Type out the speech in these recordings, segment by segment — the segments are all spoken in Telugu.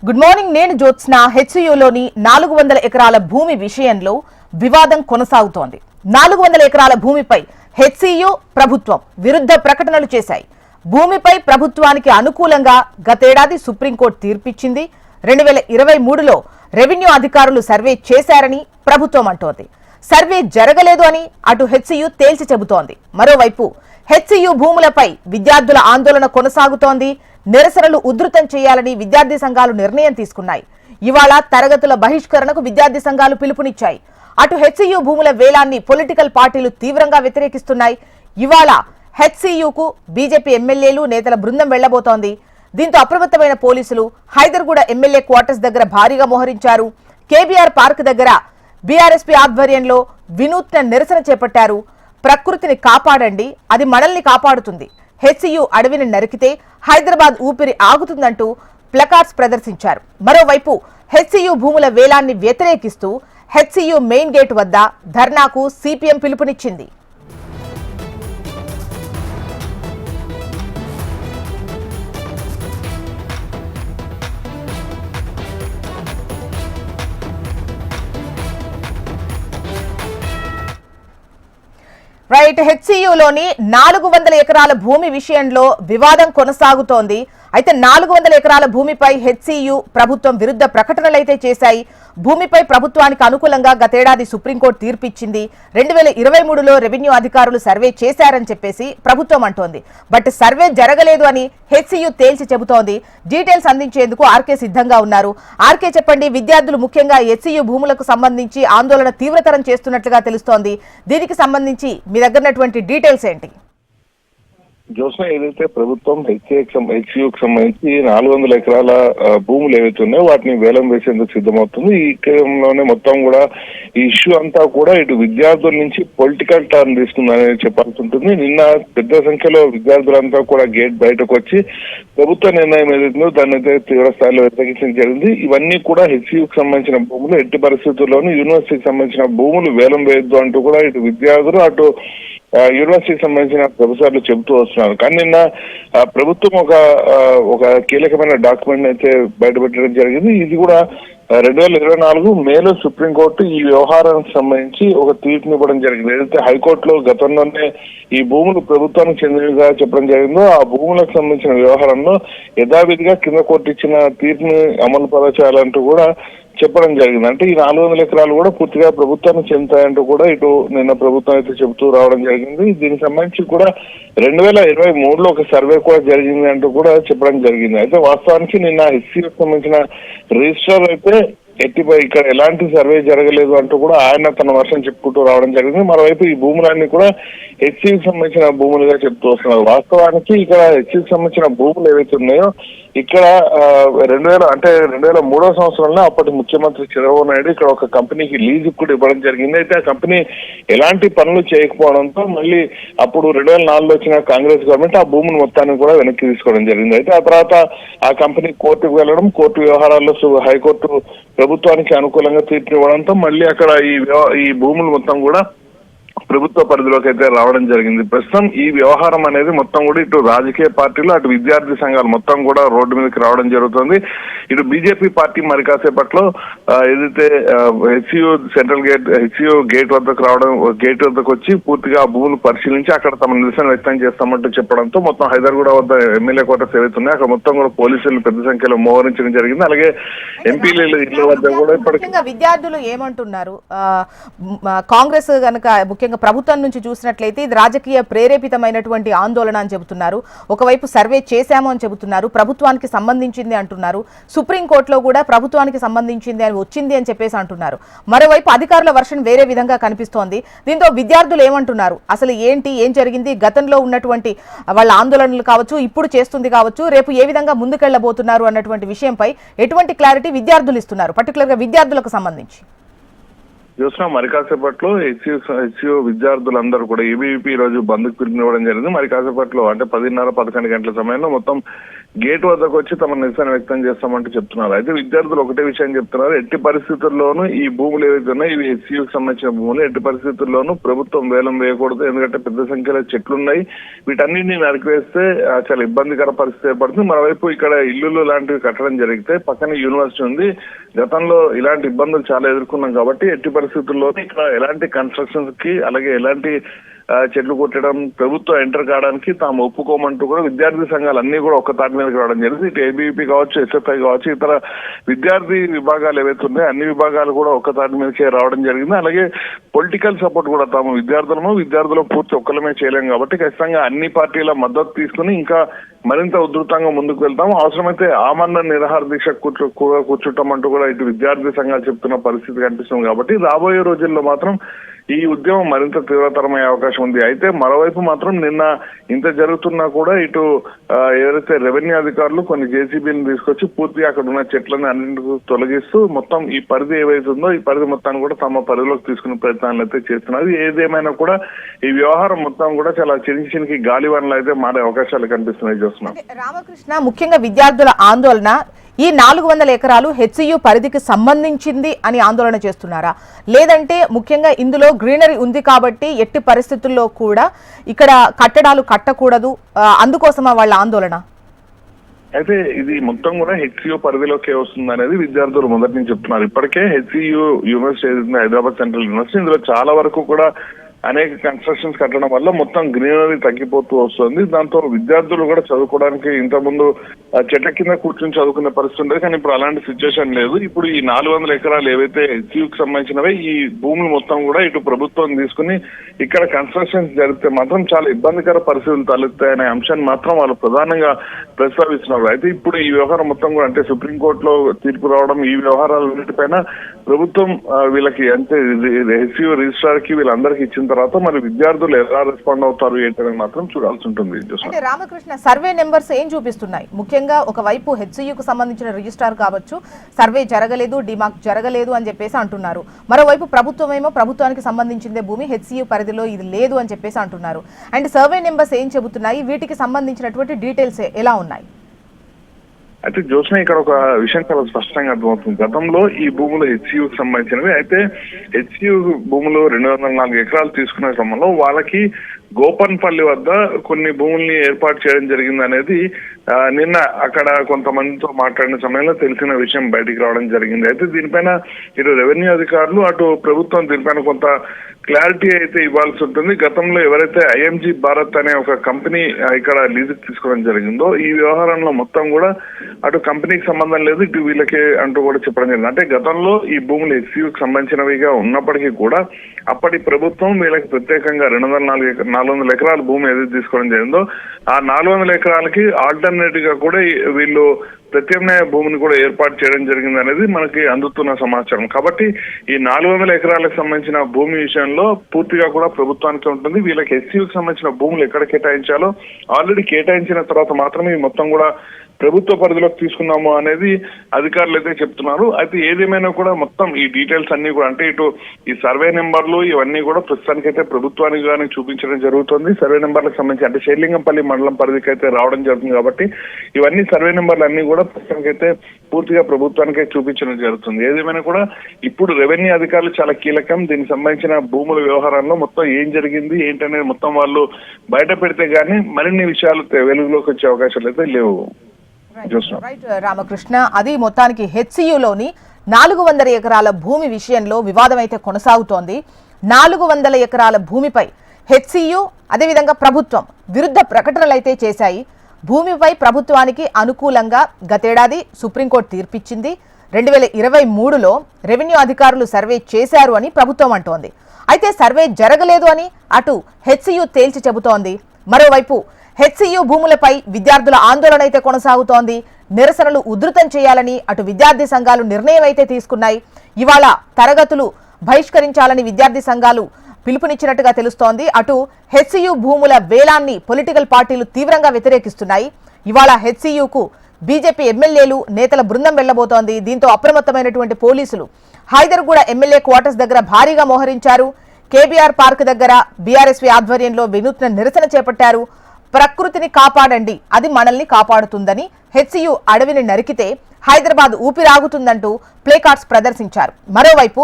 Good morning. నేను జ్యోత్స్న. హెచ్సియులోని 400 ఎకరాల భూమి విషయంలో వివాదం కొనసాగుతోంది. 400 ఎకరాల భూమిపై హెచ్సియు ప్రభుత్వం విరుద్ధ ప్రకటనలు చేశాయి. భూమిపై ప్రభుత్వానికి అనుకూలంగా గతేడాది సుప్రీంకోర్టు తీర్పిచ్చింది. 2023లో రెవెన్యూ అధికారులు సర్వే చేశారని ప్రభుత్వం అంటోంది. సర్వే జరగలేదు అని అటు హెచ్సియు తేల్చి చెబుతోంది. మరోవైపు హెచ్సియు భూములపై విద్యార్థుల ఆందోళన కొనసాగుతోంది. నిరసనలు ఉధృతం చేయాలని విద్యార్థి సంఘాలు నిర్ణయం తీసుకున్నాయి. ఇవాళ తరగతుల బహిష్కరణకు విద్యార్థి సంఘాలు పిలుపునిచ్చాయి. అటు హెచ్సియు భూముల వేలాన్ని పొలిటికల్ పార్టీలు తీవ్రంగా వ్యతిరేకిస్తున్నాయి. ఇవాళ హెచ్సియుకు బీజేపీ ఎమ్మెల్యేలు నేతల బృందం వెళ్లబోతోంది. దీంతో అప్రమత్తమైన పోలీసులు హైదర్గూడ ఎమ్మెల్యే క్వార్టర్స్ దగ్గర భారీగా మోహరించారు. కేబీఆర్ పార్క్ దగ్గర బీఆర్ఎస్పీ ఆధ్వర్యంలో వినూత్న నిరసన చేపట్టారు. ప్రకృతిని కాపాడండి, అది మనల్ని కాపాడుతుంది. హెచ్సియు అడవిని నరికితే హైదరాబాద్ ఊపిరి ఆగుతుందంటూ ప్లకార్డ్స్ ప్రదర్శించారు. మరోవైపు హెచ్సియు భూముల వేలాన్ని వ్యతిరేకిస్తూ హెచ్సియు మెయిన్ గేట్ వద్ద ధర్నాకు సిపిఎం పిలుపునిచ్చింది. రైట్. హెచ్సియులోని 400 ఎకరాల భూమి విషయంలో వివాదం కొనసాగుతోంది. అయితే 400 ఎకరాల భూమిపై హెచ్సియు ప్రభుత్వం విరుద్ధ ప్రకటనలైతే చేశాయి. భూమిపై ప్రభుత్వానికి అనుకూలంగా గతేడాది సుప్రీంకోర్టు తీర్పిచ్చింది. 2023లో రెవెన్యూ అధికారులు సర్వే చేశారని చెప్పేసి ప్రభుత్వం అంటోంది. బట్ సర్వే జరగలేదు అని హెచ్సియు తేల్చి చెబుతోంది. డీటెయిల్స్ అందించేందుకు ఆర్కే సిద్ధంగా ఉన్నారు. ఆర్కే, చెప్పండి. విద్యార్థులు ముఖ్యంగా హెచ్సియు భూములకు సంబంధించి ఆందోళన తీవ్రతరం చేస్తున్నట్లుగా తెలుస్తోంది. దీనికి సంబంధించి మీ దగ్గర ఉన్నటువంటి డీటెయిల్స్ ఏంటి? జోస్న, ఏదైతే ప్రభుత్వం హెచ్సియుకి సంబంధించి 400 ఎకరాల భూములు ఏవైతే ఉన్నాయో వాటిని వేలం వేసేందుకు సిద్ధమవుతుంది. ఈ క్రమంలోనే మొత్తం కూడా ఈ ఇష్యూ అంతా కూడా ఇటు విద్యార్థుల నుంచి పొలిటికల్ టర్న్ తీసుకుందని చెప్పాల్సి ఉంటుంది. నిన్న పెద్ద సంఖ్యలో విద్యార్థులంతా కూడా గేట్ బయటకు వచ్చి ప్రభుత్వ నిర్ణయం ఏదైతుందో దాన్ని అయితే తీవ్ర స్థాయిలో వ్యతిరేకించడం జరిగింది. ఇవన్నీ కూడా హెచ్సియుకి సంబంధించిన భూములు, ఎట్టి పరిస్థితుల్లోనూ యూనివర్సిటీకి సంబంధించిన భూములు వేలం వేయద్దు అంటూ కూడా ఇటు విద్యార్థులు అటు యూనివర్సిటీకి సంబంధించిన ప్రొఫెసర్లు చెబుతూ వస్తున్నారు. కానీ నిన్న ప్రభుత్వం ఒక కీలకమైన డాక్యుమెంట్ అయితే బయటపెట్టడం జరిగింది. ఇది కూడా 2024 మేలో సుప్రీంకోర్టు ఈ వ్యవహారానికి సంబంధించి ఒక తీర్పుని ఇవ్వడం జరిగింది. ఏదైతే హైకోర్టులో గతంలోనే ఈ భూములు ప్రభుత్వానికి చెందినవిగా చెప్పడం జరిగిందో ఆ భూములకు సంబంధించిన వ్యవహారంలో యథావిధిగా కింద కోర్టు ఇచ్చిన తీర్పుని అమలు పరచాలంటూ కూడా చెప్పడం జరిగింది. అంటే ఈ 400 ఎకరాలు కూడా పూర్తిగా ప్రభుత్వానికి చెందుతాయంటూ కూడా ఇటు నిన్న ప్రభుత్వం అయితే చెబుతూ రావడం జరిగింది. దీనికి సంబంధించి కూడా 2023లో ఒక సర్వే కూడా జరిగింది అంటూ కూడా చెప్పడం జరిగింది. అయితే వాస్తవానికి నిన్న హెచ్సియుకి సంబంధించిన రిజిస్ట్రార్ అయితే ఇక్కడ ఎలాంటి సర్వే జరగలేదు అంటూ కూడా ఆయన తన వర్షం చెప్పుకుంటూ రావడం జరిగింది. మరోవైపు ఈ భూములన్నీ కూడా హెచ్సియుకి సంబంధించిన భూములుగా చెప్తూ వస్తున్నారు. వాస్తవానికి ఇక్కడ హెచ్సియుకి సంబంధించిన భూములు ఏవైతే ఉన్నాయో ఇక్కడ 2003వ సంవత్సరంలో అప్పటి ముఖ్యమంత్రి చంద్రబాబు నాయుడు ఇక్కడ ఒక కంపెనీకి లీజు కూడా ఇవ్వడం జరిగింది. అయితే ఆ కంపెనీ ఎలాంటి పనులు చేయకపోవడంతో మళ్ళీ అప్పుడు 2004లో వచ్చిన కాంగ్రెస్ గవర్నమెంట్ ఆ భూమిని మొత్తాన్ని కూడా వెనక్కి తీసుకోవడం జరిగింది. అయితే ఆ తర్వాత ఆ కంపెనీ కోర్టుకు వెళ్ళడం, కోర్టు వ్యవహారాల్లో హైకోర్టు ప్రభుత్వానికి అనుకూలంగా తీర్పు ఇవ్వడంతో మళ్ళీ అక్కడ ఈ భూములు మొత్తం కూడా ప్రభుత్వ పరిధిలోకి అయితే రావడం జరిగింది. ప్రస్తుతం ఈ వ్యవహారం అనేది మొత్తం కూడా ఇటు రాజకీయ పార్టీలు అటు విద్యార్థి సంఘాలు మొత్తం కూడా రోడ్డు మీదకి రావడం జరుగుతుంది. ఇటు బీజేపీ పార్టీ మరి కాసేపట్లో ఏదైతే హెచ్సియు గేట్ వద్దకు వచ్చి పూర్తిగా ఆ భూములు పరిశీలించి అక్కడ తమ నిరసన వ్యక్తం చేస్తామంటూ చెప్పడంతో మొత్తం హైదర్గూడ వద్ద ఎమ్మెల్యే క్వార్టర్స్ ఏవైతే ఉన్నాయో అక్కడ మొత్తం కూడా పోలీసులు పెద్ద సంఖ్యలో మోహరించడం జరిగింది. అలాగే ఎంపీల ఇళ్ల వద్ద కూడా ఇప్పటికీ విద్యార్థులు ఏమంటున్నారు? కాంగ్రెస్ కనుక ముఖ్యంగా ప్రభుత్వం నుంచి చూసినట్లయితే ఇది రాజకీయ ప్రేరేపితమైనటువంటి ఆందోళన అని చెబుతున్నారు. ఒకవైపు సర్వే చేశాము అని చెబుతున్నారు, ప్రభుత్వానికి సంబంధించింది అంటున్నారు. సుప్రీంకోర్టులో కూడా ప్రభుత్వానికి సంబంధించింది అని వచ్చింది అని చెప్పేసి అంటున్నారు. మరోవైపు అధికారుల వర్షన్ వేరే విధంగా కనిపిస్తోంది. దీంతో విద్యార్థులు ఏమంటున్నారు? అసలు ఏం జరిగింది? గతంలో ఉన్నటువంటి వాళ్ళ ఆందోళనలు కావచ్చు, ఇప్పుడు చేస్తుంది కావచ్చు, రేపు ఏ విధంగా ముందుకెళ్లబోతున్నారు అన్నటువంటి విషయంపై ఎటువంటి క్లారిటీ విద్యార్థులు ఇస్తున్నారు, పర్టికులర్ గా విద్యార్థులకు సంబంధించి? చూసినా మరి కాసేపట్లో హెచ్సియు విద్యార్థులందరూ కూడా ఏబీవీపీ ఈ రోజు బంద్కు పిలుపునివ్వడం జరిగింది. మరి కాసేపట్లో అంటే 10:30-11 గంటల సమయంలో మొత్తం గేట్ వద్దకు వచ్చి తమ నిరసన వ్యక్తం చేస్తామంటూ చెప్తున్నారు. అయితే విద్యార్థులు ఒకటే విషయం చెప్తున్నారు, ఎట్టి పరిస్థితుల్లోనూ ఈ భూములు ఏవైతే ఉన్నాయో ఇవి హెచ్సియుకి సంబంధించిన భూములు, ఎట్టి పరిస్థితుల్లోనూ ప్రభుత్వం వేలం వేయకూడదు. ఎందుకంటే పెద్ద సంఖ్యలో చెట్లు ఉన్నాయి, వీటన్నిటిని నరికివేస్తే చాలా ఇబ్బందికర పరిస్థితి ఏర్పడుతుంది. మరోవైపు ఇక్కడ ఇల్లులు లాంటివి కట్టడం జరిగితే పక్కన యూనివర్సిటీ ఉంది, గతంలో ఇలాంటి ఇబ్బందులు చాలా ఎదుర్కొన్నాం కాబట్టి ఎట్టి పరిస్థితుల్లోనూ ఇక్కడ ఎలాంటి కన్స్ట్రక్షన్స్ కి అలాగే ఎలాంటి చెట్లు కొట్టడం ప్రభుత్వం ఎంటర్ కావడానికి తాము ఒప్పుకోమంటూ కూడా విద్యార్థి సంఘాలు అన్ని కూడా ఒక్క తాటి మీదకి రావడం జరిగింది. ఇటు ఏబీవీపీ కావచ్చు, ఎస్ఎఫ్ఐ కావచ్చు, ఇతర విద్యార్థి విభాగాలు ఏవైతే ఉన్నాయో అన్ని విభాగాలు కూడా ఒక్క తాటి మీదకే రావడం జరిగింది. అలాగే పొలిటికల్ సపోర్ట్ కూడా తాము విద్యార్థులను పూర్తి ఒక్కలమే చేయలేం కాబట్టి ఖచ్చితంగా అన్ని పార్టీల మద్దతు తీసుకుని ఇంకా మరింత ఉధృతంగా ముందుకు వెళ్తాము. అవసరమైతే ఆమరణ నిరాహార దీక్ష కూర్చుంటామంటూ కూడా ఇటు విద్యార్థి సంఘాలు చెప్తున్న పరిస్థితి కనిపిస్తుంది. కాబట్టి రాబోయే రోజుల్లో మాత్రం ఈ ఉద్యమం మరింత తీవ్రతరమయ్యే అవకాశం ఉంది. అయితే మరోవైపు మాత్రం నిన్న ఇంత జరుగుతున్నా కూడా ఇటు ఎవరైతే రెవెన్యూ అధికారులు కొన్ని జేసీబీని తీసుకొచ్చి పూర్తిగా అక్కడ ఉన్న చెట్లను అన్నింటికి తొలగిస్తూ మొత్తం ఈ పరిధి ఏవైతుందో ఈ పరిధి మొత్తాన్ని కూడా తమ పరిధిలోకి తీసుకునే ప్రయత్నాలు అయితే చేస్తున్నారు. ఏదేమైనా కూడా ఈ వ్యవహారం మొత్తం కూడా చాలా చినికి గాలివానలు అయితే మారే అవకాశాలు కనిపిస్తున్నాయి. చూస్తున్నాం రామకృష్ణ, ముఖ్యంగా విద్యార్థుల ఆందోళన ఈ 400 ఎకరాలు హెచ్సియు పరిధికి సంబంధించింది అని ఆందోళన చేస్తున్నారా, లేదంటే ముఖ్యంగా ఇందులో గ్రీనరీ ఉంది కాబట్టి ఎట్టి పరిస్థితుల్లో కూడా ఇక్కడ కట్టడాలు కట్టకూడదు అందుకోసమా వాళ్ళ ఆందోళన? అయితే ఇది మొత్తం కూడా హెచ్సియు పరిధిలోకి వస్తుంది అనేది విద్యార్థులు మొదటి నుంచి చెప్తున్నారు. ఇప్పటికే HCU university Hyderabad central university ఇందులో చాలా వరకు కూడా అనేక కన్స్ట్రక్షన్స్ కట్టడం వల్ల మొత్తం గ్రీనరీ తగ్గిపోతూ వస్తుంది. దాంతో విద్యార్థులు కూడా చదువుకోవడానికి ఇంతకుముందు చెట్ల కింద కూర్చొని చదువుకునే పరిస్థితి ఉండేది, కానీ ఇప్పుడు అలాంటి సిచ్యువేషన్ లేదు. ఇప్పుడు ఈ 400 ఎకరాలు ఏవైతే హెచ్సియుకి సంబంధించినవి ఈ భూములు మొత్తం కూడా ఇటు ప్రభుత్వం తీసుకుని ఇక్కడ కన్స్ట్రక్షన్స్ జరిగితే మాత్రం చాలా ఇబ్బందికర పరిస్థితులు తలెత్తాయనే అంశాన్ని మాత్రం వాళ్ళు ప్రధానంగా ప్రస్తావిస్తున్నారు. అయితే ఇప్పుడు ఈ వ్యవహారం మొత్తం కూడా అంటే సుప్రీంకోర్టులో తీర్పు రావడం, ఈ వ్యవహారాలన్నిటిపైన ప్రభుత్వం వీళ్ళకి అంటే హెచ్సియు రిజిస్ట్రార్ కి వీళ్ళందరికీ ఇచ్చిన తర్వాత మరి విద్యార్థులు ఎలా రెస్పాండ్ అవుతారు ఏంటనేది మాత్రం చూడాల్సి ఉంటుంది. రామకృష్ణ, సర్వే నెంబర్స్ ఏం చూపిస్తున్నాయి? ముఖ్యంగా ఒకవైపు హెచ్సియుకు సంబంధించిన రిజిస్ట్రార్ కావచ్చు సర్వే జరగలేదు, డిమార్క్ జరగలేదు అని చెప్పేసి అంటున్నారు. మరోవైపు ప్రభుత్వం ఏమో ప్రభుత్వానికి సంబంధించిందే భూమి, హెచ్సియు పరిధిలో ఇది లేదు అని చెప్పేసి అంటున్నారు. అండ్ సర్వే నెంబర్స్ ఏం చెబుతున్నాయి? వీటికి సంబంధించినటువంటి డీటెయిల్స్ ఎలా ఉన్నాయి? అయితే జ్యోత్స్న ఇక్కడ ఒక విషయం చాలా స్పష్టంగా అర్థమవుతుంది. గతంలో ఈ భూములు హెచ్సియుకి సంబంధించినవి. అయితే హెచ్సియు భూములు 204 ఎకరాలు తీసుకునే క్రమంలో వాళ్ళకి గోపన్పల్లి వద్ద కొన్ని భూముల్ని ఏర్పాటు చేయడం జరిగింది అనేది నిన్న అక్కడ కొంతమందితో మాట్లాడిన సమయంలో తెలిసిన విషయం బయటికి రావడం జరిగింది. అయితే దీనిపైన ఇటు రెవెన్యూ అధికారులు అటు ప్రభుత్వం దీనిపైన కొంత క్లారిటీ అయితే ఇవ్వాల్సి ఉంటుంది. గతంలో ఎవరైతే ఐఎంజీ భారత్ అనే ఒక కంపెనీ ఇక్కడ లీజుకి తీసుకోవడం జరిగిందో ఈ వ్యవహారంలో మొత్తం కూడా అటు కంపెనీకి సంబంధం లేదు, ఇటు వీళ్ళకి అంటూ కూడా చెప్పడం జరిగింది. అంటే గతంలో ఈ భూములు హెచ్సియుకి సంబంధించినవిగా ఉన్నప్పటికీ కూడా అప్పటి ప్రభుత్వం వీళ్ళకి ప్రత్యేకంగా 400 ఎకరాల భూమి ఏదైతే తీసుకోవడం జరిగిందో ఆ 400 ఎకరాలకి ఆల్టర్నేటివ్ గా కూడా వీళ్ళు ప్రత్యామ్నాయ భూమిని కూడా ఏర్పాటు చేయడం జరిగింది అనేది మనకి అందుతున్న సమాచారం. కాబట్టి ఈ 400 ఎకరాలకు సంబంధించిన భూమి విషయంలో పూర్తిగా కూడా ప్రభుత్వానికి ఉంటుంది. వీళ్ళకి హెచ్సియుకి సంబంధించిన భూములు ఎక్కడ కేటాయించాలో ఆల్రెడీ కేటాయించిన తర్వాత మాత్రమే మొత్తం కూడా ప్రభుత్వ పరిధిలోకి తీసుకున్నాము అనేది అధికారులు అయితే చెప్తున్నారు. అయితే ఏదేమైనా కూడా మొత్తం ఈ డీటెయిల్స్ అన్ని కూడా అంటే ఇటు ఈ సర్వే నెంబర్లు ఇవన్నీ కూడా ప్రస్తుతానికి అయితే ప్రభుత్వానికి కానీ చూపించడం జరుగుతుంది. సర్వే నెంబర్లకు సంబంధించి అంటే షేర్లింగంపల్లి మండలం పరిధికి అయితే రావడం జరుగుతుంది. కాబట్టి ఇవన్నీ సర్వే నెంబర్లు అన్ని కూడా ప్రస్తుతానికి అయితే పూర్తిగా ప్రభుత్వానికే చూపించడం జరుగుతుంది. ఏదేమైనా కూడా ఇప్పుడు రెవెన్యూ అధికారులు చాలా కీలకం. దీనికి సంబంధించిన భూముల వ్యవహారంలో మొత్తం ఏం జరిగింది ఏంటనేది మొత్తం వాళ్ళు బయట పెడితే గానీ మరిన్ని విషయాలు వెలుగులోకి వచ్చే అవకాశాలు అయితే లేవు. రైట్ రామకృష్ణ, అది మొత్తానికి హెచ్సియులోని 400 ఎకరాల భూమి విషయంలో వివాదం అయితే కొనసాగుతోంది. 400 ఎకరాల భూమిపై హెచ్సియు అదేవిధంగా ప్రభుత్వం విరుద్ధ ప్రకటనలు అయితే చేశాయి. భూమిపై ప్రభుత్వానికి అనుకూలంగా గతేడాది సుప్రీంకోర్టు తీర్పిచ్చింది. 2023లో రెవెన్యూ అధికారులు సర్వే చేశారు అని ప్రభుత్వం అంటోంది. అయితే సర్వే జరగలేదు అని అటు హెచ్సియు తేల్చి చెబుతోంది. మరోవైపు హెచ్సియు భూములపై విద్యార్థుల ఆందోళన అయితే కొనసాగుతోంది. నిరసనలు ఉధృతం చేయాలని అటు విద్యార్థి సంఘాలు నిర్ణయం అయితే తీసుకున్నాయి. ఇవాళ తరగతులు బహిష్కరించాలని విద్యార్థి సంఘాలు పిలుపునిచ్చినట్టుగా తెలుస్తోంది. అటు హెచ్సియు భూముల వేలాన్ని పొలిటికల్ పార్టీలు తీవ్రంగా వ్యతిరేకిస్తున్నాయి. ఇవాళ హెచ్సియుకు బీజేపీ ఎమ్మెల్యేలు నేతల బృందం వెళ్లబోతోంది. దీంతో అప్రమత్తమైనటువంటి పోలీసులు హైదర్గూడ ఎమ్మెల్యే క్వార్టర్స్ దగ్గర భారీగా మోహరించారు. కేబీఆర్ పార్క్ దగ్గర బీఆర్ఎస్వీ ఆధ్వర్యంలో వినూత్న నిరసన చేపట్టారు. ప్రకృతిని కాపాడండి, అది మనల్ని కాపాడుతుందని, హెచ్సియు అడవిని నరికితే హైదరాబాద్ ఊపిరాగుతుందంటూ ప్లేకార్డ్స్ ప్రదర్శించారు. మరోవైపు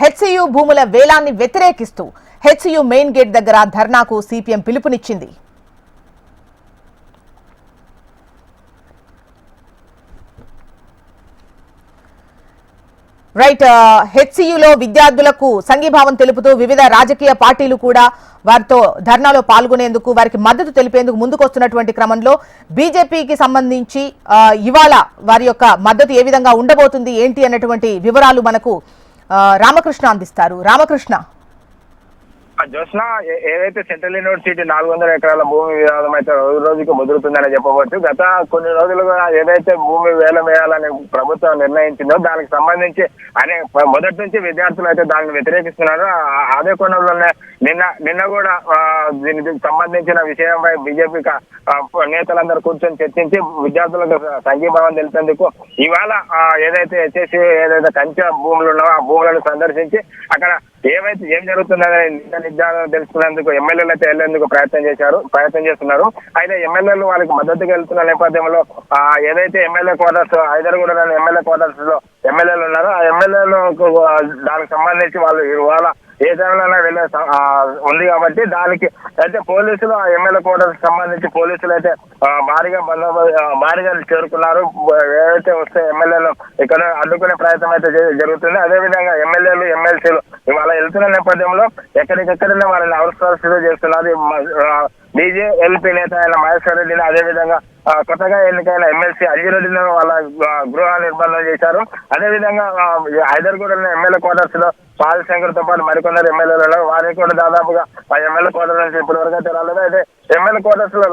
హెచ్సియు భూముల వేలాన్ని వ్యతిరేకిస్తూ హెచ్సియు మెయిన్ గేట్ దగ్గర ధర్నాకు సిపిఎం పిలుపునిచ్చింది. రైట్, హెచ్సియులో విద్యార్థులకు సంఘీభావం తెలుపుతూ వివిధ రాజకీయ పార్టీలు కూడా వారితో ధర్నాలో పాల్గొనేందుకు, వారికి మద్దతు తెలిపేందుకు ముందుకొస్తున్నటువంటి క్రమంలో బీజేపీకి సంబంధించి ఇవాళ వారి యొక్క మద్దతు ఏ విధంగా ఉండబోతుంది ఏంటి అన్నటువంటి వివరాలు మనకు రామకృష్ణ అందిస్తారు. రామకృష్ణ. జోష్న, ఏదైతే సెంట్రల్ యూనివర్సిటీ 400 ఎకరాల భూమి వివాదం అయితే రోజు రోజుకి ముదురుతుందని చెప్పవచ్చు. గత కొన్ని రోజులుగా ఏదైతే భూమి వేలం వేయాలని ప్రభుత్వం నిర్ణయించిందో దానికి సంబంధించి మొదటి నుంచి విద్యార్థులు అయితే దాన్ని వ్యతిరేకిస్తున్నారు. అదే కోణంలోనే నిన్న కూడా దీనికి సంబంధించిన విషయంపై బీజేపీ నేతలందరూ కూర్చొని చర్చించి విద్యార్థులకు సంఘీభావం తెలిపేందుకు ఇవాళ ఏదైతే ఏదైతే కంచె భూములు ఉన్నావో ఆ భూములను సందర్శించి అక్కడ ఏం జరుగుతుందని నిజాలు తెలుసుకునేందుకు ఎమ్మెల్యేలు అయితే వెళ్లేందుకు ప్రయత్నం చేస్తున్నారు. అయితే ఎమ్మెల్యేలు వాళ్ళకి మద్దతుగా వెళ్తున్న నేపథ్యంలో ఏదైతే MLA quarters Hyderabad MLA quarters లో ఎమ్మెల్యేలు ఉన్నారో ఆ ఎమ్మెల్యేలు దానికి సంబంధించి వాళ్ళు ఇవాళ ఏ టైంలోనే వెళ్ళే ఉంది కాబట్టి దానికి అయితే పోలీసులు ఆ ఎమ్మెల్యే క్వార్టర్స్ సంబంధించి పోలీసులు అయితే భారీగా చేరుకున్నారు. ఏదైతే వస్తే ఎమ్మెల్యేలు ఇక్కడ అడ్డుకునే ప్రయత్నం అయితే జరుగుతుంది. అదేవిధంగా ఎమ్మెల్యేలు ఎమ్మెల్సీలు ఇవాళ వెళ్తున్న నేపథ్యంలో ఎక్కడికెక్కడనే వాళ్ళని అవసరాలు చేస్తున్నారు. బీజేఎల్పీ నేత అయిన మహేశ్వర్ రెడ్డిని, అదేవిధంగా కొత్తగా ఎన్నికైన ఎమ్మెల్సీ అజిరెడ్డిని వాళ్ళ గృహ నిర్బంధం చేశారు. అదేవిధంగా హైదరాబాద్ ఎమ్మెల్యే క్వార్టర్స్ లో పాలశంకర్ తో పాటు మరికొందరు ఎమ్మెల్యేలు వారికి కూడా దాదాపుగా ఎమ్మెల్యే క్వార్టర్ నుంచి ఇప్పటి వరకు అయితే రాలేదు. అయితే ఎమ్మెల్యే క్వార్టర్స్ లో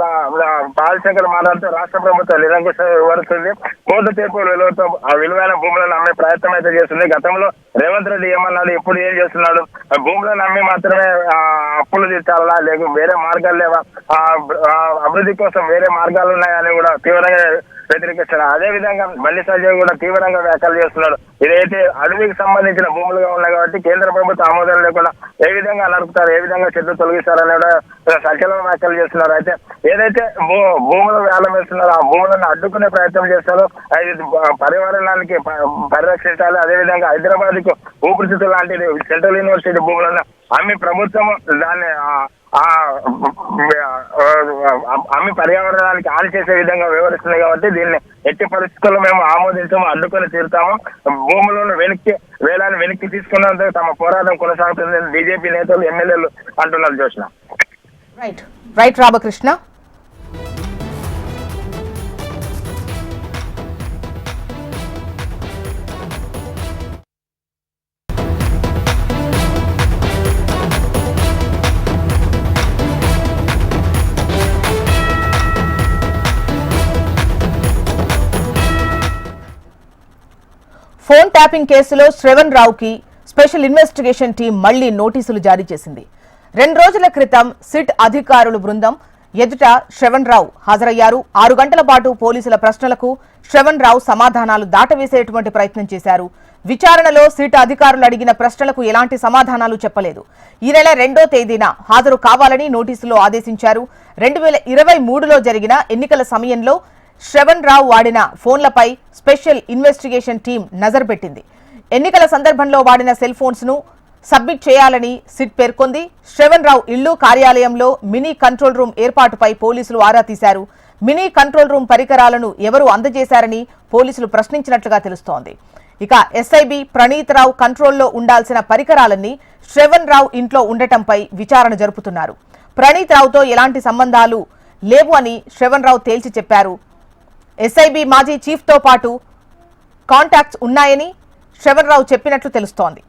పాలశంకర్ మాట్లాడుతూ రాష్ట్ర ప్రభుత్వం నిరంకుశ వివరిస్తుంది, కోర్టు తీర్పు విలువతో ఆ విలువైన భూములను అమ్మే ప్రయత్నం అయితే చేస్తుంది. గతంలో రేవంత్ రెడ్డి ఏమన్నాడు, ఇప్పుడు ఏం చేస్తున్నాడు, భూములను అమ్మి మాత్రమే అప్పులు తీర్చాలా, లేక వేరే మార్గాలు లేవా, అభివృద్ధి కోసం వేరే మార్గాలు ఉన్నాయని కూడా తీవ్రంగా వ్యతిరేకిస్తున్నారు. అదేవిధంగా బండి సంజయ్ కూడా తీవ్రంగా వ్యాఖ్యలు చేస్తున్నాడు. ఇదైతే అడవికి సంబంధించిన భూములుగా ఉన్నాయి కాబట్టి కేంద్ర ప్రభుత్వ ఆమోదం లేకుండా ఏ విధంగా నడుపుతారు, ఏ విధంగా చెట్లు తొలగిస్తారని కూడా సంచలన వ్యాఖ్యలు చేస్తున్నారు. అయితే ఏదైతే భూములు వేలం వేస్తున్నారో ఆ భూములను అడ్డుకునే ప్రయత్నం చేస్తారో అది పర్యావరణానికి పరిరక్షించాలి. అదేవిధంగా హైదరాబాద్ కు ఊపిరితిత్తులు లాంటి సెంట్రల్ యూనివర్సిటీ భూములను అమ్మి ప్రభుత్వం దాన్ని అమ్మి పర్యావరణానికి హాని చేసే విధంగా వ్యవహరిస్తుంది కాబట్టి దీన్ని ఎట్టి పరిస్థితుల్లో మేము ఆమోదించాము, అడ్డుకొని తీరుతాము. భూములను వేలాన్ని వెనక్కి తీసుకున్నందుకు తమ పోరాటం కొనసాగుతుంది బీజేపీ నేతలు ఎమ్మెల్యేలు అంటున్నారు. Joshna. Right Ramakrishna. Phone tapping కేసులో శ్రవణ్ రావుకి స్పెషల్ ఇన్వెస్టిగేషన్ టీం మళ్లీ నోటీసులు జారీ చేసింది. 2 రోజుల క్రితం సిట్ అధికారుల బృందం ఎదుట శ్రవణ్ రావు హాజరయ్యారు. 6 గంటల పాటు పోలీసుల ప్రశ్నలకు శ్రవణ్ రావు సమాధానాలు దాటవేసేటువంటి ప్రయత్నం చేశారు. విచారణలో సిట్ అధికారులు అడిగిన ప్రశ్నలకు ఎలాంటి సమాధానాలు చెప్పలేదు. ఈ నెల 2వ తేదీన హాజరు కావాలని నోటీసులో ఆదేశించారు. 2023లో జరిగిన ఎన్నికల సమయంలో శ్రవణ్ రావు వాడిన ఫోన్లపై స్పెషల్ ఇన్వెస్టిగేషన్ టీం నజర్ పెట్టింది. ఎన్నికల సందర్భంలో వాడిన సెల్ ఫోన్స్ ను సబ్మిట్ చేయాలని సిట్ పేర్కొంది. శ్రవణ్ రావు ఇల్లు కార్యాలయంలో మినీ కంట్రోల్ రూమ్ ఏర్పాటుపై పోలీసులు ఆరా తీశారు. మినీ కంట్రోల్ రూమ్ పరికరాలను ఎవరు అందజేశారని పోలీసులు ప్రశ్నించినట్లుగా తెలుస్తోంది. ఇక ఎస్ఐబి ప్రణీత్ రావు కంట్రోల్లో ఉండాల్సిన పరికరాలన్నీ శ్రవణ్ రావు ఇంట్లో ఉండటంపై విచారణ జరుపుతున్నారు. ప్రణీత్ రావుతో ఎలాంటి సంబంధాలు లేవు అని శ్రవణ్ రావు తేల్చి చెప్పారు. ఎస్ఐబి మాజీ చీఫ్ తో పాటు కాంటాక్ట్స్ ఉన్నాయని శ్రవణ్ రావు చెప్పినట్లు తెలుస్తోంది.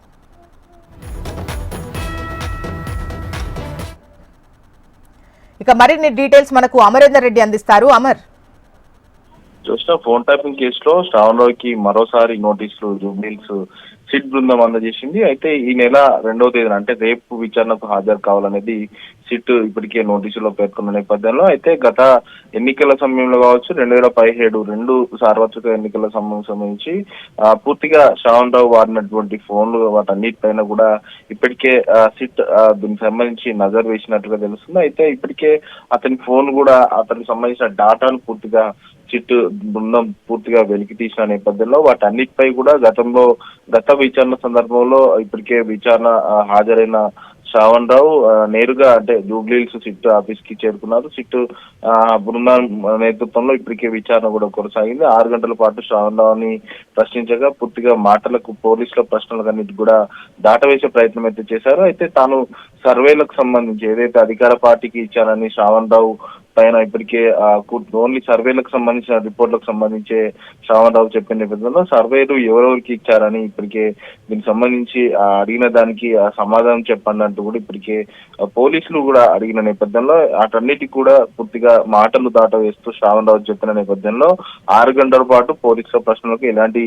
ఇక మరిన్ని డీటెయిల్స్ మనకు అమరేందర్ రెడ్డి అందిస్తారు. అమర్. చూసిన ఫోన్ ట్యాపింగ్ కేసులో శ్రావణ్ రావుకి మరోసారి నోటీసులు జూబ్లీహిల్స్ సిట్ బృందం అందజేసింది. అయితే ఈ నెల 2వ తేదీన అంటే రేపు విచారణకు హాజరు కావాలనేది సిట్ ఇప్పటికే నోటీసులో పేర్కొన్న నేపథ్యంలో అయితే గత ఎన్నికల సమయంలో కావచ్చు 2017 రెండు సార్వత్రిక ఎన్నికల సంబంధించి పూర్తిగా శ్రావణ్ రావు వాడినటువంటి ఫోన్లు వాటన్నిటిపైన కూడా ఇప్పటికే సిట్ దీనికి సంబంధించి నజర్ వేసినట్టుగా తెలుస్తుంది. అయితే ఇప్పటికే అతని ఫోన్ కూడా అతనికి సంబంధించిన డాటాను పూర్తిగా సిట్ బృందం పూర్తిగా వెలికి తీసిన నేపథ్యంలో వాటన్నిటిపై కూడా గత విచారణ సందర్భంలో ఇప్పటికే విచారణ హాజరైన శ్రావణ్ రావు నేరుగా అంటే జూబ్లీహిల్స్ సిట్ ఆఫీస్ కి చేరుకున్నారు. సిట్ బృందం నేతృత్వంలో ఇప్పటికే విచారణ కూడా కొనసాగింది. 6 గంటల పాటు శ్రావణ్ రావుని ప్రశ్నించగా పూర్తిగా మాటలకు పోలీసుల ప్రశ్నలకన్నిటి కూడా దాటవేసే ప్రయత్నం అయితే చేశారు. అయితే తాను సర్వేలకు సంబంధించి ఏదైతే అధికార పార్టీకి ఇచ్చానని శ్రావణ్ రావు పైన ఇప్పటికే ఓన్లీ సర్వేలకు సంబంధించిన రిపోర్ట్లకు సంబంధించే శ్రావణ్ రావు చెప్పిన నేపథ్యంలో సర్వేలు ఎవరెవరికి ఇచ్చారని ఇప్పటికే దీనికి సంబంధించి అడిగిన దానికి సమాధానం చెప్పండి అంటూ కూడా ఇప్పటికే పోలీసులు కూడా అడిగిన నేపథ్యంలో వాటన్నిటికి కూడా పూర్తిగా మాటలు దాటవేస్తూ శ్రావణ్ రావు చెప్పిన నేపథ్యంలో 6 గంటల పాటు పోలీసుల ప్రశ్నలకు ఎలాంటి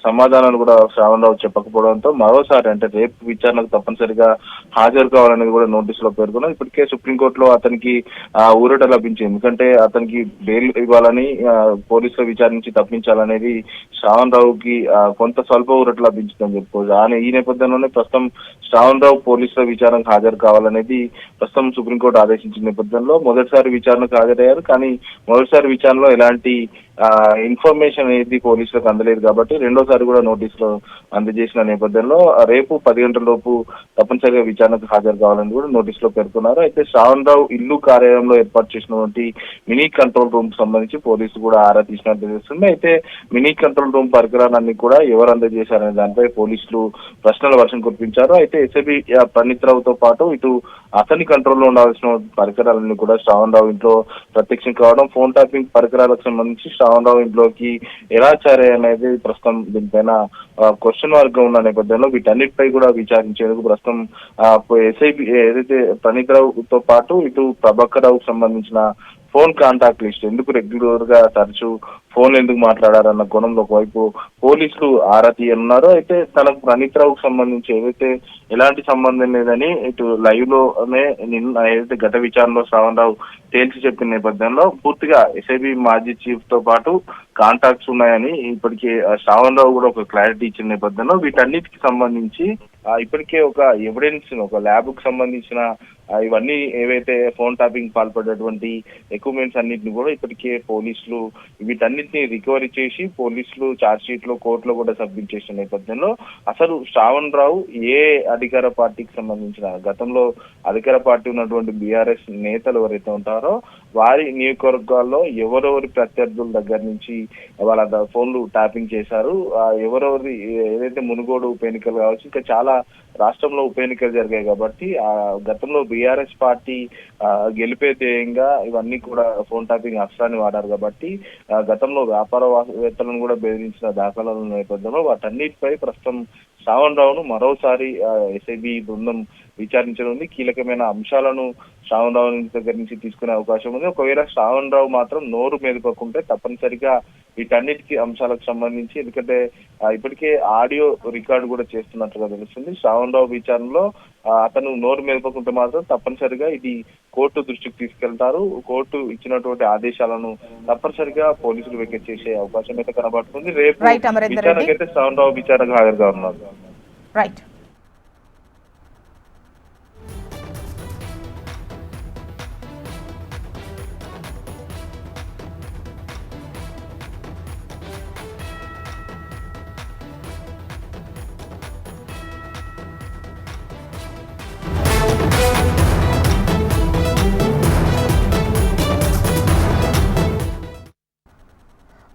సమాధానాలు కూడా శ్రావణ్ రావు చెప్పకపోవడంతో మరోసారి అంటే రేపు విచారణకు తప్పనిసరిగా హాజరు కావాలనేది కూడా నోటీసులో పేర్కొన్నారు. ఇప్పటికే సుప్రీంకోర్టులో అతనికి ఊరట లభించింది. ఎందుకంటే అతనికి బెయిల్ ఇవ్వాలని పోలీసులు విచారించి తప్పించాలనేది శ్రావణ్ రావుకి కొంత స్వల్ప ఊరట లభించిందని చెప్పుకోవచ్చు. ఈ నేపథ్యంలోనే ప్రస్తుతం శ్రావణ్ రావు పోలీసుల విచారణకు హాజరు కావాలనేది ప్రస్తుతం సుప్రీంకోర్టు ఆదేశించిన నేపథ్యంలో మొదటిసారి విచారణకు హాజరయ్యారు. కానీ మొదటిసారి విచారణలో ఎలాంటి ఇన్ఫర్మేషన్ అనేది పోలీసులకు అందలేదు కాబట్టి రెండోసారి కూడా నోటీసులు అందజేసిన నేపథ్యంలో రేపు 10 గంటల లోపు తప్పనిసరిగా విచారణకు హాజరు కావాలని కూడా నోటీసులో పేర్కొన్నారు. అయితే శ్రావణ్ రావు ఇల్లు కార్యాలయంలో ఏర్పాటు చేసినటువంటి మినీ కంట్రోల్ రూమ్ సంబంధించి పోలీసులు కూడా ఆరా తీసినట్టు తెలుస్తుంది. అయితే మినీ కంట్రోల్ రూమ్ పరికరాలన్నీ కూడా ఎవరు అందజేశారనే దానిపై పోలీసులు ప్రశ్నల వర్షం కురిపించారు. అయితే ఎస్ఐబి ప్రణీత్ రావుతో పాటు ఇటు అతని కంట్రోల్లో ఉండాల్సిన పరికరాలన్నీ కూడా శ్రావణ్ రావు ఇంట్లో ప్రత్యక్షం కావడం, ఫోన్ ట్యాపింగ్ పరికరాలకు సంబంధించి శ్రావణ్ రావు ఇంట్లోకి ఎలా చేరాయి అనేది ప్రస్తుతం దీనిపైన క్వశ్చన్ మార్క్ గా ఉన్న నేపథ్యంలో వీటన్నిటిపై కూడా విచారించేందుకు ప్రస్తుతం ఎస్ఐబి ఏదైతే ప్రణీత్ రావుతో పాటు ఇటు ప్రభాకర్ రావుకు సంబంధించిన ఫోన్ కాంటాక్ట్ లిస్ట్ ఎందుకు రెగ్యులర్ గా తరచూ ఫోన్ ఎందుకు మాట్లాడారన్న కోణంలో ఒకవైపు పోలీసులు ఆరా తీయనున్నారు. అయితే తనకు ప్రణీత్ రావుకు సంబంధించి ఏదైతే ఎలాంటి సంబంధం లేదని ఇటు లైవ్ లోనే నిన్న ఏదైతే గత విచారణలో శ్రావణ్ రావు తేల్చి చెప్పిన నేపథ్యంలో పూర్తిగా ఎస్ఐబి మాజీ చీఫ్ తో పాటు కాంటాక్ట్స్ ఉన్నాయని ఇప్పటికే శ్రావణ్ రావు కూడా ఒక క్లారిటీ ఇచ్చిన నేపథ్యంలో వీటన్నిటికి సంబంధించి ఇప్పటికే ఒక ఎవిడెన్స్ ఒక ల్యాబ్ కు సంబంధించిన ఇవన్నీ ఏవైతే ఫోన్ ట్యాపింగ్ పాల్పడేటువంటి ఎక్విప్మెంట్స్ అన్నింటిని కూడా ఇప్పటికే పోలీసులు వీటన్నిటిని రికవరీ చేసి పోలీసులు ఛార్జ్ షీట్ లో కోర్టులో కూడా సబ్మిట్ చేసిన నేపథ్యంలో అసలు శ్రావణ్ రావు ఏ అధికార పార్టీకి సంబంధించిన గతంలో అధికార పార్టీ ఉన్నటువంటి బీఆర్ఎస్ నేతలు ఎవరైతే ఉంటారో వారి నియోజకవర్గాల్లో ఎవరెవరి ప్రత్యర్థుల దగ్గర నుంచి వాళ్ళ ఫోన్లు ట్యాపింగ్ చేశారు, ఎవరెవరి ఏదైతే మునుగోడు ఉప ఎన్నికలు కావచ్చు ఇంకా చాలా రాష్ట్రంలో ఉప ఎన్నికలు జరిగాయి కాబట్టి గతంలో బీఆర్ఎస్ పార్టీ గెలిపే ధ్యేయంగా ఇవన్నీ కూడా ఫోన్ ట్యాపింగ్ అస్త్రాన్ని వాడారు కాబట్టి గతంలో వ్యాపారవేత్తలను కూడా బెదిరించిన దాఖలాల నేపథ్యంలో వాటన్నిటిపై ప్రస్తుతం శ్రావణ్ రావును మరోసారి ఎస్ఐబి బృందం విచారించనుంది. కీలకమైన అంశాలను శ్రావణ్ రావు దగ్గర నుంచి తీసుకునే అవకాశం ఉంది. ఒకవేళ శ్రావణ్ రావు మాత్రం నోరు మెదపకుంటే తప్పనిసరిగా వీటన్నిటికీ అంశాలకు సంబంధించి ఎందుకంటే ఇప్పటికే ఆడియో రికార్డు కూడా చేస్తున్నట్టుగా తెలుస్తుంది. శ్రావణ్ రావు విచారణలో అతను నోరు మెదపకుంటే మాత్రం తప్పనిసరిగా ఇది కోర్టు దృష్టికి తీసుకెళ్తారు. కోర్టు ఇచ్చినటువంటి ఆదేశాలను తప్పనిసరిగా పోలీసులు వెకెట్ చేసే అవకాశం అయితే కనబడుతుంది. రేపు విచారణకైతే శ్రావణ్ రావు విచారణకు హాజరుగా ఉన్నారు. రైట్.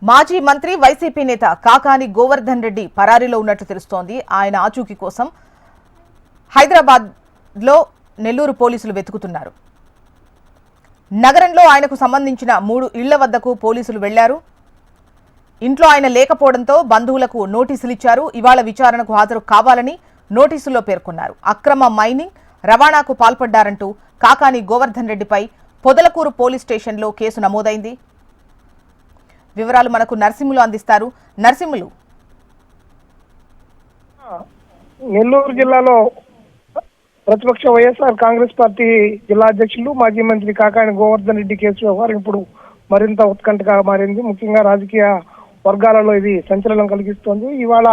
మాజీ మంత్రి వైసీపీ నేత కాకాని గోవర్ధన్ రెడ్డి పరారీలో ఉన్నట్లు తెలుస్తోంది. ఆయన ఆచూకీ కోసం హైదరాబాద్లో నెల్లూరు పోలీసులు వెతుకుతున్నారు. నగరంలో ఆయనకు సంబంధించిన 3 ఇళ్ల వద్దకు పోలీసులు వెళ్లారు. ఇంట్లో ఆయన లేకపోవడంతో బంధువులకు నోటీసులు ఇచ్చారు. ఇవాళ విచారణకు హాజరు కావాలని నోటీసుల్లో పేర్కొన్నారు. అక్రమ మైనింగ్ రవాణాకు పాల్పడ్డారంటూ కాకాని గోవర్ధన్ రెడ్డిపై పొదలకూరు పోలీస్ స్టేషన్లో కేసు నమోదైంది. వివరాలు మనకు నరసింహులు అందిస్తారు. నరసింహులు, నెల్లూరు జిల్లాలో ప్రతిపక్ష వైఎస్ఆర్ కాంగ్రెస్ పార్టీ జిల్లా అధ్యక్షులు మాజీ మంత్రి కాకాని గోవర్ధన్ రెడ్డి కేసు వ్యవహారం ఇప్పుడు మరింత ఉత్కంఠగా మారింది. ముఖ్యంగా రాజకీయ వర్గాలలో ఇది సంచలనం కలిగిస్తోంది. ఇవాళ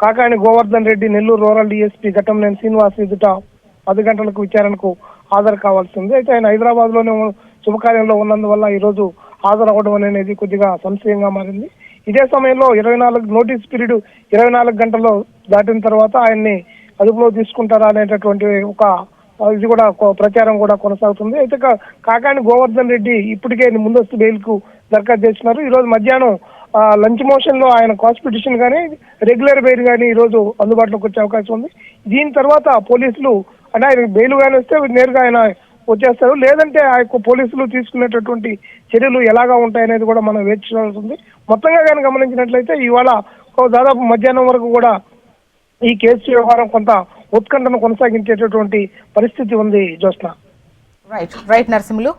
కాకాని గోవర్ధన్ రెడ్డి నెల్లూరు రూరల్ డిఎస్పీ ఘటంనేని శ్రీనివాస్ ఎదుట 10 గంటలకు విచారణకు హాజరు కావాల్సి ఉంది. అయితే ఆయన హైదరాబాద్ లోనే శుభకార్యంలో ఉన్నందువల్ల ఈ రోజు హాజరవ్వడం అనేది కొద్దిగా సంశయంగా మారింది. ఇదే సమయంలో 24 నోటీస్ పీరియడ్ 24 గంటల్లో దాటిన తర్వాత ఆయన్ని అదుపులో తీసుకుంటారా అనేటటువంటి ఒక ఇది కూడా ప్రచారం కూడా కొనసాగుతుంది. అయితే కాకాని గోవర్ధన్ రెడ్డి ఇప్పటికే ముందస్తు బెయిల్ కు దరఖాస్తు చేస్తున్నారు. ఈ రోజు మధ్యాహ్నం లంచ్ మోషన్ లో ఆయన కాస్ట్ పిటిషన్ కానీ రెగ్యులర్ బెయిల్ కానీ ఈ రోజు అందుబాటులోకి వచ్చే అవకాశం ఉంది. దీని తర్వాత పోలీసులు అంటే ఆయన బెయిల్ కానీ వస్తే నేరుగా ఆయన వచ్చేస్తారు, లేదంటే ఆ యొక్క పోలీసులు తీసుకునేటటువంటి చర్యలు ఎలాగా ఉంటాయనేది కూడా మనం వేచి చూడాల్సి ఉంది. మొత్తంగా కానీ గమనించినట్లయితే ఇవాళ దాదాపు మధ్యాహ్నం వరకు కూడా ఈ కేసు వ్యవహారం కొంత ఉత్కంఠను కొనసాగించేటటువంటి పరిస్థితి ఉంది. జ్యోత్స్న. రైట్ నరసింహులు.